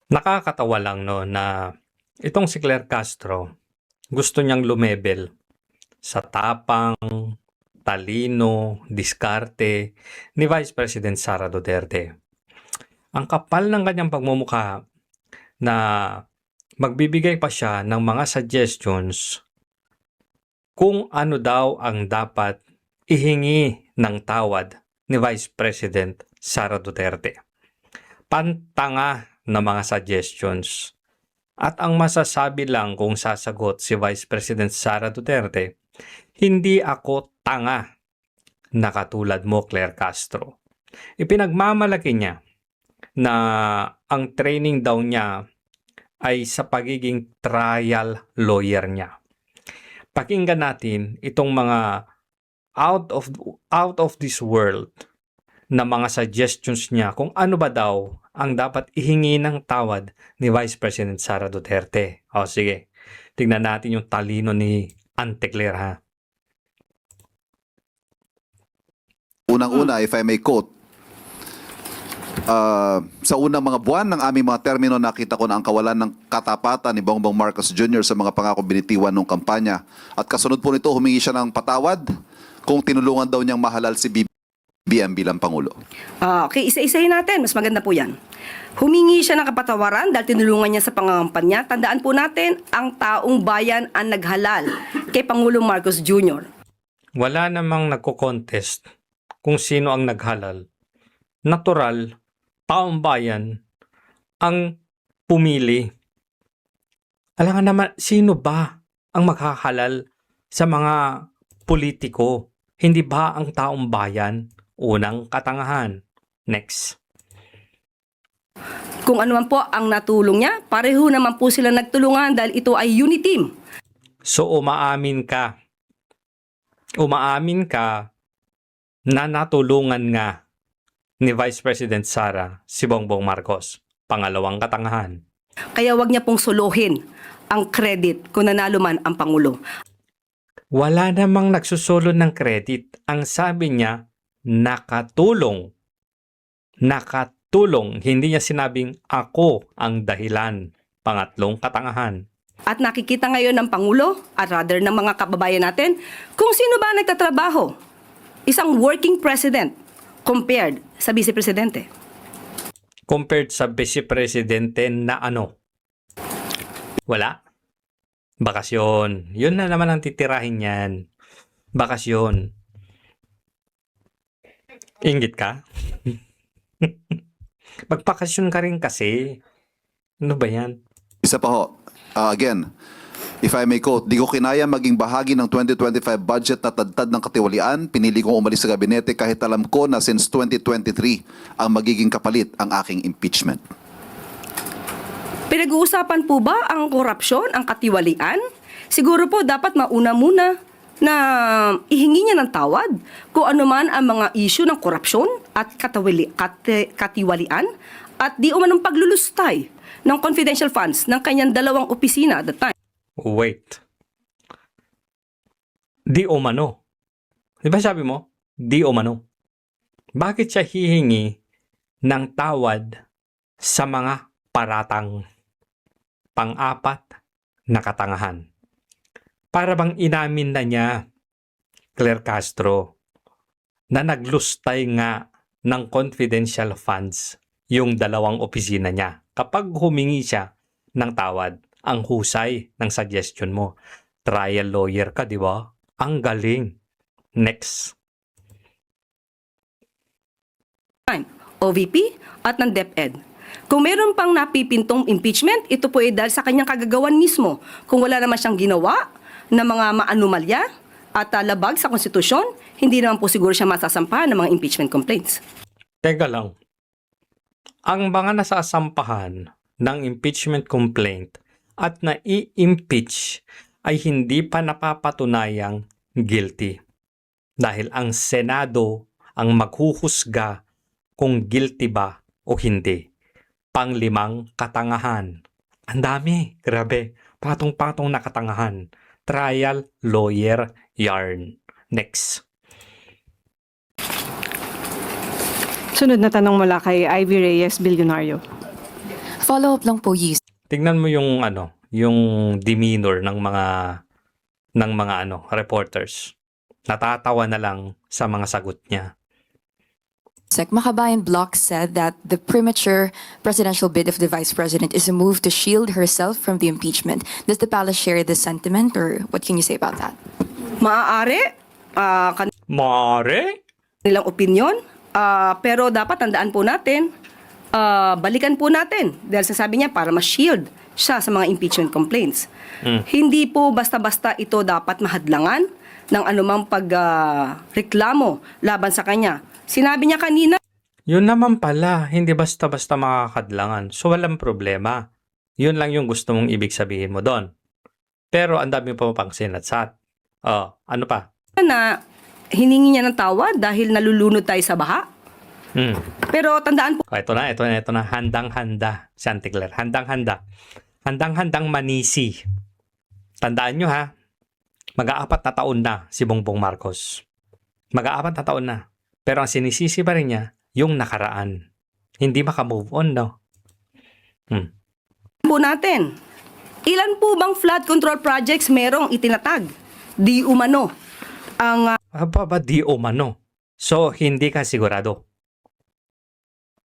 Nakakatawa lang 'no na itong si Claire Castro gusto niyang lumebel sa tapang, talino, diskarte ni Vice President Sara Duterte. Ang kapal ng kanyang pagmumukha na magbibigay pa siya ng mga suggestions kung ano daw ang dapat ihingi ng tawad ni Vice President Sara Duterte. Pantanga na mga suggestions. At ang masasabi lang kung sasagot si Vice President Sara Duterte, hindi ako tanga na katulad mo, Claire Castro. Ipinagmamalaki niya na ang training daw niya ay sa pagiging trial lawyer niya. Pakinggan natin itong mga out of this world na mga suggestions niya kung ano ba daw ang dapat ihingi ng tawad ni Vice President Sara Duterte. O sige, tingnan natin yung talino ni Ante Claire ha. Unang-una, if I may quote, sa unang mga buwan ng aming mga termino, nakita ko na ang kawalan ng katapatan ni Bongbong Marcos Jr. sa mga pangako binitiwan ng kampanya. At kasunod po nito, humingi siya ng patawad kung tinulungan daw niyang mahalal si BBM bilang Pangulo. Okay, isa-isahin natin. Mas maganda po yan. Humingi siya ng kapatawaran dahil tinulungan niya sa pangangampanya. Tandaan po natin, ang taong bayan ang naghalal kay Pangulong Marcos Jr. Wala namang nagko-contest kung sino ang naghalal. Natural, taong bayan ang pumili. Alam nga naman, sino ba ang maghahalal sa mga politiko? Hindi ba ang taong bayan? Unang katangahan. Next. Kung ano man po ang natulong niya, pareho naman po sila nagtulungan dahil ito ay unity team. So umaamin ka na natulungan nga ni Vice President Sara si Bongbong Marcos. Pangalawang katangahan. Kaya wag niya pong suluhin ang credit kung nanalo man ang Pangulo. Wala namang nagsusulo ng credit. Ang sabi niya, nakatulong. Nakatulong. Hindi niya sinabing ako ang dahilan. Pangatlong katangahan. At nakikita ngayon ng Pangulo at rather ng mga kababayan natin kung sino ba nagtatrabaho. Isang working president compared sa Vice Presidente. Compared sa Vice Presidente na ano? Wala. Bakasyon. Yun na naman ang titirahin yan. Bakasyon. Inggit ka? Magpakasyon ka rin kasi. Ano ba yan? Isa pa ho, again, if I may quote, di ko kinaya maging bahagi ng 2025 budget na tadtad ng katiwalian. Pinili kong umalis sa gabinete kahit alam ko na since 2023 ang magiging kapalit ang aking impeachment. Pinag-uusapan po ba ang korupsyon, ang katiwalian? Siguro po dapat mauna muna na ihingi niya ng tawad kung ano man ang mga issue ng korupsyon at katiwalian at di umanong paglulustay ng confidential funds ng kanyang dalawang opisina at the time. Wait. Di umano. Di ba sabi mo? Di umano. Bakit siya hihingi ng tawad sa mga paratang? Pang-apat na katangahan. Para bang inamin na niya, Claire Castro, na naglustay nga ng confidential funds yung dalawang opisina niya. Kapag humingi siya ng tawad, ang husay ng suggestion mo. Trial lawyer ka, di ba? Ang galing. Next. OVP at ng DepEd. Kung meron pang napipintong impeachment, ito po ay dahil sa kanyang kagagawan mismo. Kung wala naman siyang ginawa na mga maanumalya at labag sa konstitusyon, hindi naman po siguro siya masasampahan ng mga impeachment complaints. Teka lang. Ang mga nasasampahan ng impeachment complaint at na-i-impeach ay hindi pa napapatunayang guilty. Dahil ang Senado ang maghuhusga kung guilty ba o hindi. Panglimang katangahan. Ang dami, grabe. Patong-patong na katangahan. Trial lawyer yarn. Next. Sunod na tanong mula kay Ivy Reyes, Bilyonaryo. Follow-up lang po, Yus. Tingnan mo yung yung demeanor ng mga reporters. Natatawa na lang sa mga sagot niya. Sec. Makabayan Block said that the premature presidential bid of the Vice President is a move to shield herself from the impeachment. Does the palace share this sentiment, or what can you say about that? Maaari, Mare? kanilang opinion, pero dapat tandaan po natin, balikan po natin dahil sasabi niya para ma-shield siya sa mga impeachment complaints. Hindi po basta-basta ito dapat mahadlangan ng anumang pagreklamo laban sa kanya. Sinabi niya kanina, Yun naman pala, hindi basta-basta makakadlangan. So walang problema. Yun lang yung gusto mong ibig sabihin mo doon. Pero ang dami pa pang sinatsat. Ano pa? na hiningi niya ng tawad dahil nalulunod tayo sa baha. Pero tandaan po, Ito na. Handang-handa, si Auntie Claire. Handang-handa. Handang-handang manisi. Tandaan nyo ha, mag-aapat na taon na si Bongbong Marcos. Mag-aapat na taon na. Pero ang sinisisi pa rin niya, yung nakaraan. Hindi maka-move on, no? po natin, ilan po bang flood control projects merong itinatag? Di umano. Ang Aba ba di umano? So, hindi ka sigurado.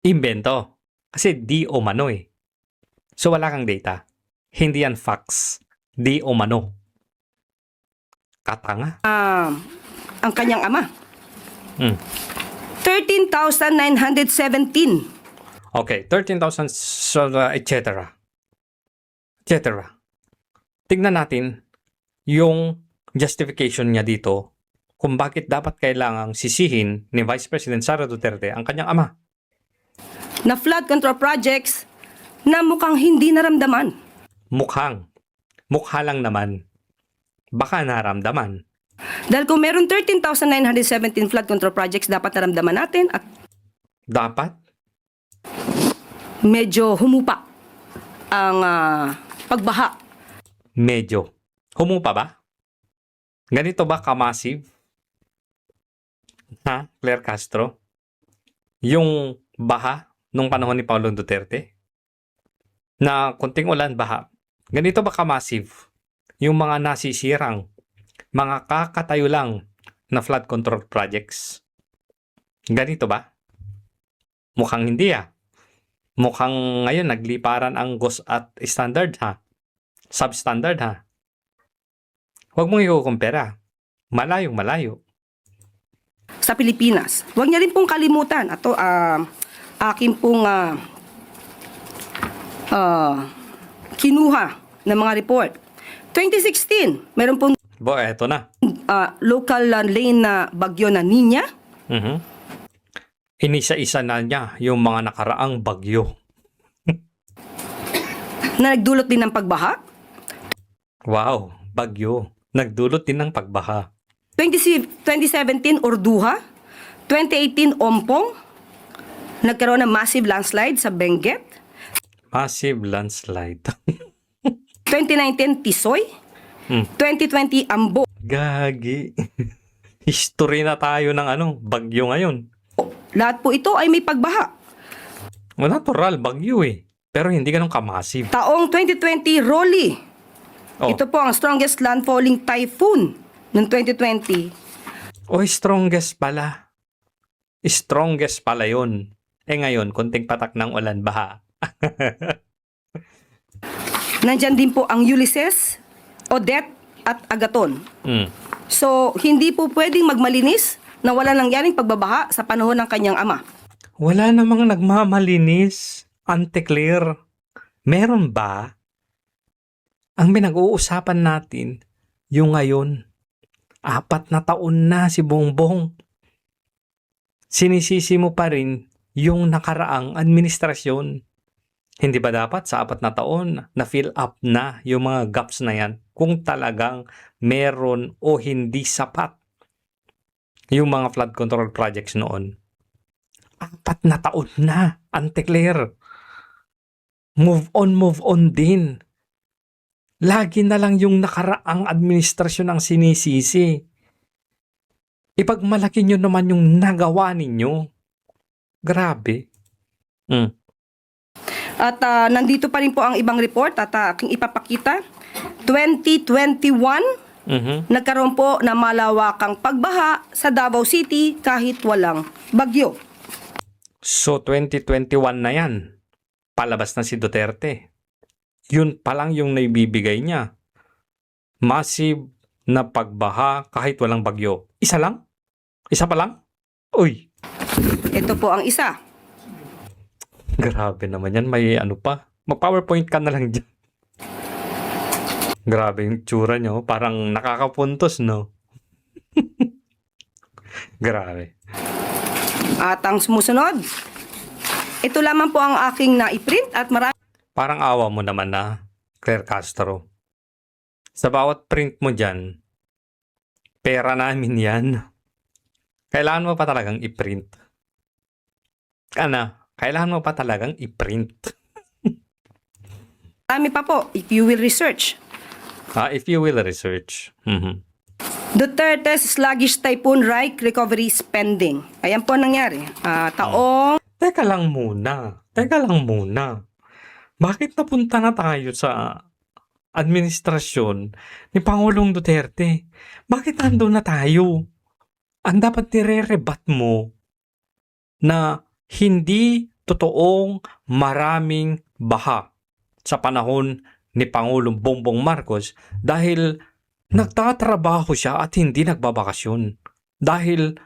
Invento. Kasi di umano eh. So, wala kang data. Hindi yan facts. Di umano. Katanga. ang kanyang ama. 13,917. Okay, 13,000, so, etc. Etc. Tignan natin yung justification niya dito kung bakit dapat kailangang sisihin ni Vice President Sara Duterte ang kanyang ama. Na flood control projects na mukhang hindi naramdaman. Mukha lang naman. Baka naramdaman. Dahil kung meron 13,917 flood control projects, dapat naramdaman natin at Dapat? medyo humupa ang pagbaha. Medyo. Humupa ba? Ganito ba ka-massive? Ha, Claire Castro? Yung baha nung panahon ni Paolo Duterte? Na kunting ulan, baha. Ganito ba ka-massive? Yung mga nasisirang, mga kakatayo lang na flood control projects? Ganito ba? Mukhang hindi Mukhang ngayon nagliparan ang GOS at standard ha. Substandard ha. Huwag mong ikukumpara. Malayong malayo. Sa Pilipinas. Huwag niya rin pong kalimutan. Ato, akin pong kinuha ng mga report. 2016, meron pong Eto na. local lane na bagyo na Nina. Inisa-isa na niya yung mga nakaraang bagyo. Na nagdulot din ng pagbaha. Wow, bagyo. Nagdulot din ng pagbaha. 2017, Orduha. 2018, Ompong. Nagkaroon ng massive landslide sa Benguet. Massive landslide. 2019, Tisoy. 2020, Ambo. Gagi. History na tayo ng bagyo ngayon. Lahat po ito ay may pagbaha. Natural, bagyo eh. Pero hindi ganun ka-massive. Taong 2020, Rolly. Oh. Ito po ang strongest landfalling typhoon ng 2020. Strongest pala. Strongest pala yun. Ngayon, kunting patak ng ulan, baha. Nandyan din po ang Ulysses, Odette at Agaton. So, hindi po pwedeng magmalinis na wala nangyaring pagbabaha sa panahon ng kanyang ama. Wala namang nagmamalinis, Auntie Claire. Meron ba? Ang pinag-uusapan natin, yung ngayon, 4 na taon na si Bongbong. Sinisisi mo pa rin yung nakaraang administrasyon. Hindi ba dapat sa 4 na taon na fill up na yung mga gaps na yan kung talagang meron o hindi sapat yung mga flood control projects noon? 4 na taon na, Auntie Claire. Move on din. Lagi na lang yung nakaraang administrasyon ang sinisisi. Ipagmalaki nyo naman yung nagawa ninyo. Grabe. At nandito pa rin po ang ibang report at aking ipapakita. 2021, nagkaroon po na malawakang pagbaha sa Davao City kahit walang bagyo. So 2021 na yan. Palabas na si Duterte. Yun pa lang yung naibibigay niya. Massive na pagbaha kahit walang bagyo. Isa lang? Isa pa lang? Uy, Ito po ang isa. grabe naman yan. May ano pa. Mag-PowerPoint ka na lang dyan. Grabe yung tsura nyo. Parang nakakapuntos, no? Grabe. At ang sumusunod, ito lamang po ang aking na-print at marami Parang awa mo naman na, Claire Castro. Sa bawat print mo dyan, pera namin yan. Kailangan mo pa talagang i-print. Kailangan mo pa talagang i-print. pa po if you will research. If you will research. Duterte's sluggish Typhoon Reich recovery spending. Ayan po ang nangyari. Taong Teka lang muna. Bakit napunta na tayo sa administrasyon ni Pangulong Duterte? Bakit nandun na tayo? Ang dapat nire-rebat mo na hindi totoong maraming baha sa panahon ni Pangulong Bongbong Marcos dahil nagtatrabaho siya at hindi nagbabakasyon. Dahil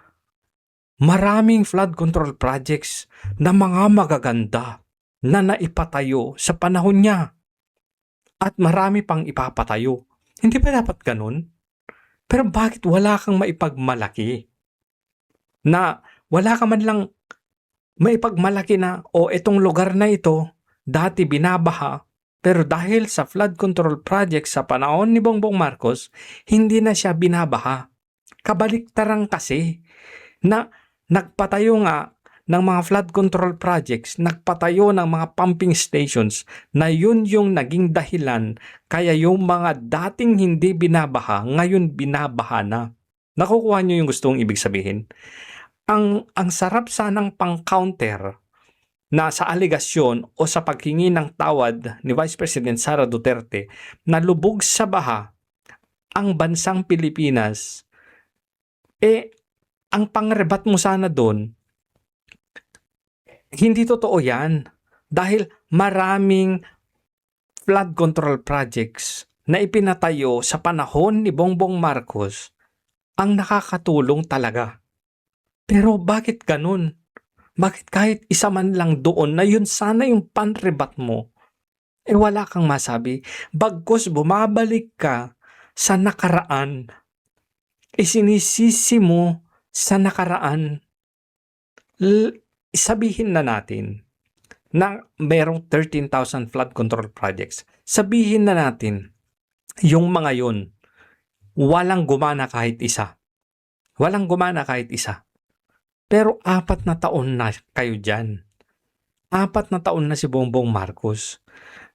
maraming flood control projects na mga magaganda na naipatayo sa panahon niya. At marami pang ipapatayo. Hindi ba dapat ganun? Pero bakit wala kang maipagmalaki? Na wala ka man lang maipagmalaki na itong lugar na ito dati binabaha pero dahil sa flood control project sa panahon ni Bongbong Marcos hindi na siya binabaha. Kabaliktaran kasi na nagpatayo nga ng mga flood control projects, nagpatayo ng mga pumping stations na yun yung naging dahilan kaya yung mga dating hindi binabaha, ngayon binabaha na. Nakukuha nyo yung gustong ibig sabihin? Ang sarap sanang pang-counter na sa aligasyon o sa paghingi ng tawad ni Vice President Sara Duterte na lubog sa baha ang bansang Pilipinas, ang pangrebat mo sana doon, hindi totoo yan. Dahil maraming flood control projects na ipinatayo sa panahon ni Bongbong Marcos ang nakakatulong talaga. Pero bakit ganun? Bakit kahit isa man lang doon na yun sana yung panrebat mo, wala kang masabi. Bagkus bumabalik ka sa nakaraan. Sinisisi mo sa nakaraan. Sabihin na natin na merong 13,000 flood control projects. Sabihin na natin, yung mga yun, walang gumana kahit isa. Walang gumana kahit isa. Pero 4 na taon na kayo dyan. 4 na taon na si Bongbong Marcos.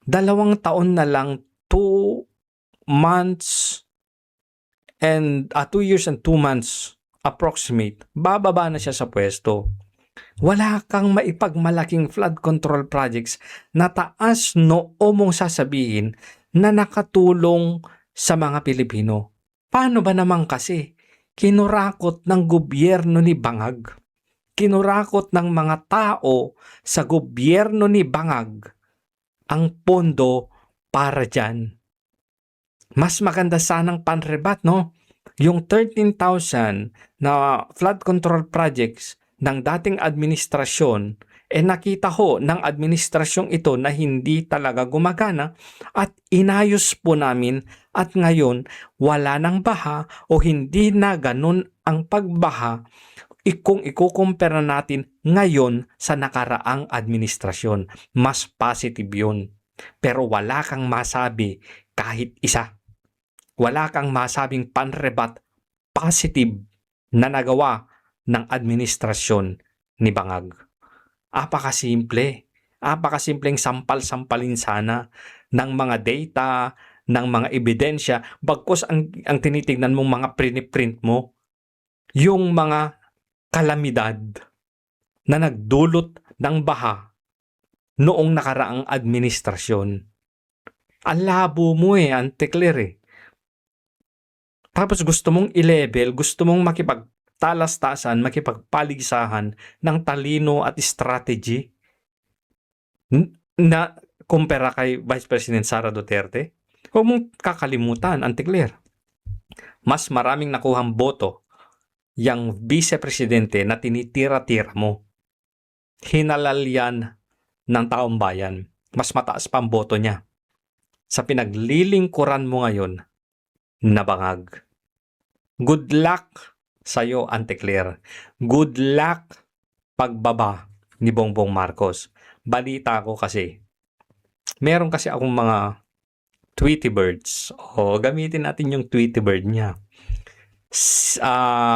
2 taon na lang, 2 months and 2 years and 2 months approximate, bababa na siya sa pwesto. Wala kang maipagmalaking flood control projects na taas noo mong sasabihin na nakatulong sa mga Pilipino. Paano ba naman kasi? Kinurakot ng gobyerno ni Bangag. Kinurakot ng mga tao sa gobyerno ni Bangag ang pondo para dyan. Mas maganda sanang panrebat, no? Yung 13,000 na flood control projects ng dating administrasyon, nakita ho ng administrasyong ito na hindi talaga gumagana at inayos po namin at ngayon wala nang baha o hindi na ganun ang pagbaha kung ikukumpara natin ngayon sa nakaraang administrasyon. Mas positive yun. Pero wala kang masabi kahit isa. Wala kang masabing panrebat positive na nagawa ng administrasyon ni Bangag. Apakasimpleng sampal-sampalin sana ng mga data, ng mga ebidensya, bagkus ang tinitignan mong mga print mo, yung mga kalamidad na nagdulot ng baha noong nakaraang administrasyon. Ang labo mo Ante Claire eh. Tapos gusto mong i-level, gusto mong makipagtalastasan, makipagpaligisahan ng talino at strategy na kumpara kay Vice President Sara Duterte. Huwag mong kakalimutan, Ante Claire. Mas maraming nakuhang boto yang vice-presidente na tinitira-tira mo. Hinalal yan ng taong bayan. Mas mataas pa ang boto niya. Sa pinaglilingkuran mo ngayon, nabangag. Good luck sa'yo, Ante Claire. Good luck pagbaba ni Bongbong Marcos. Balita ko kasi, meron kasi akong mga Tweety Birds. O, gamitin natin yung Tweety Bird niya.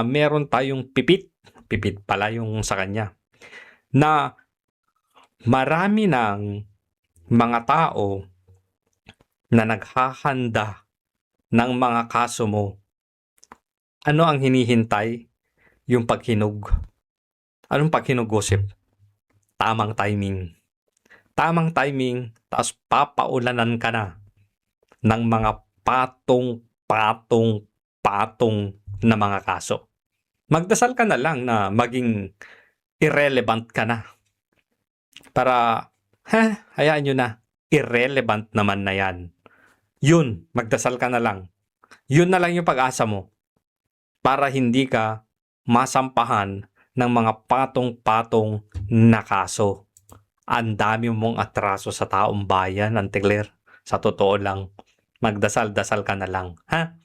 Meron tayong pipit pala yung sa kanya, na marami ng mga tao na naghahanda ng mga kaso mo. Ano ang hinihintay? Yung paghinog. Anong paghinog, gossip? Tamang timing. Tamang timing, tapos papaulanan ka na ng mga patong na mga kaso. Magdasal ka na lang na maging irrelevant ka na. Para, hayaan nyo na, irrelevant naman na yan. Yun, magdasal ka na lang. Yun na lang yung pag-asa mo para hindi ka masampahan ng mga patong-patong na kaso. Ang dami mong atraso sa taong bayan, Ante Claire. Sa totoo lang, magdasal-dasal ka na lang. Ha?